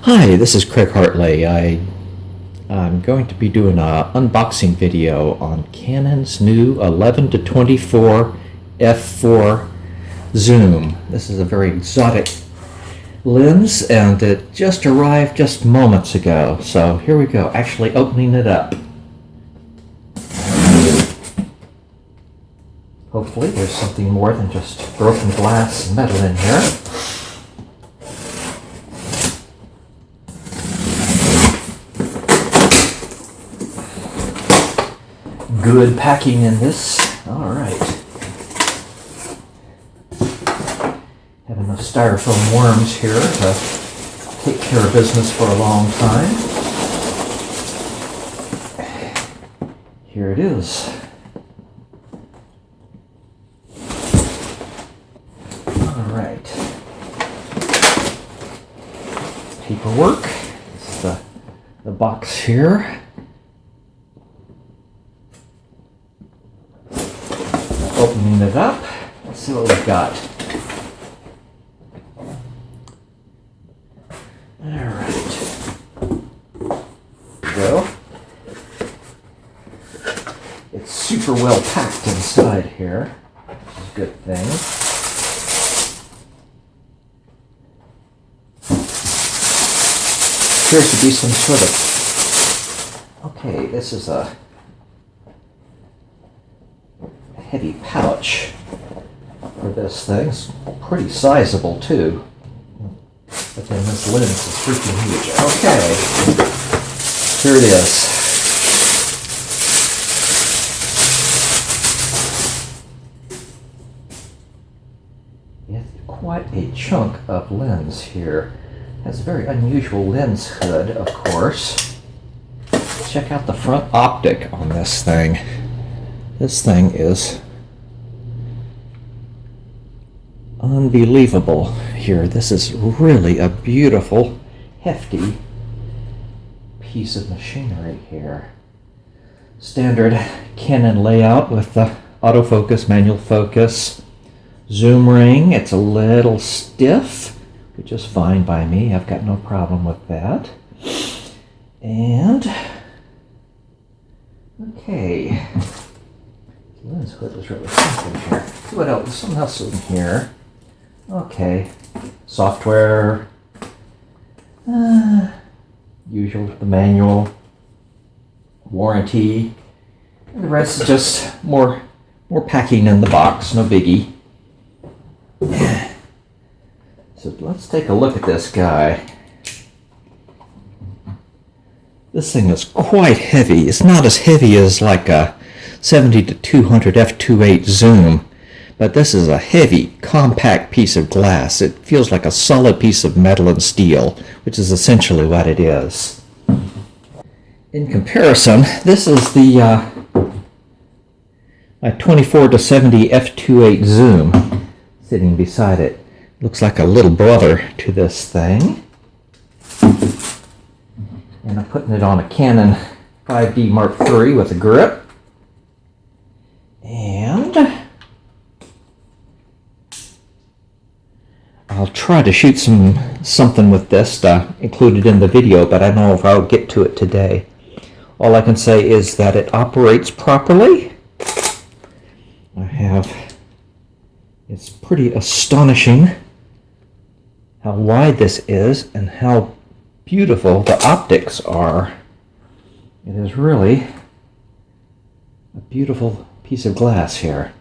Hi, this is Craig Hartley. I'm going to be doing an unboxing video on Canon's new 11 to 24 f4 zoom. This is a very exotic lens and it just arrived just moments ago. So here we go, actually opening it up. Hopefully there's something more than just broken glass and metal in here. Good packing in this. All right. Have enough styrofoam worms here to take care of business for a long time. Here it is. All right. Paperwork. This is the box here. Opening it up, let's see what we've got. Alright, there we go. It's super well packed inside here, which is a good thing. Appears to be some sort of, okay, this is a heavy pouch for this thing. It's pretty sizable too. But then this lens is freaking huge. Okay, here it is. It's quite a chunk of lens here. Has a very unusual lens hood, of course. Check out the front optic on this thing. This thing is unbelievable here. This is really a beautiful, hefty piece of machinery here. Standard Canon layout with the autofocus, manual focus, zoom ring. It's a little stiff, which is fine by me. I've got no problem with that. And, okay. Lens hood was really something here. See what else? Something else in here. Okay. Software. Usual, the manual. Warranty. And the rest is just more packing in the box. No biggie. So let's take a look at this guy. This thing is quite heavy. It's not as heavy as like a 70 to 200 f2.8 zoom, but this is a heavy, compact piece of glass. It feels like a solid piece of metal and steel, which is essentially what it is. In comparison, this is the 24 to 70 f2.8 zoom sitting beside it. Looks like a little brother to this thing. And I'm putting it on a Canon 5D Mark III with a grip. And I'll try to shoot something with this included in the video, but I don't know if I'll get to it today. All I can say is that it operates properly. It's pretty astonishing how wide this is and how beautiful the optics are. It is really a beautiful piece of glass here.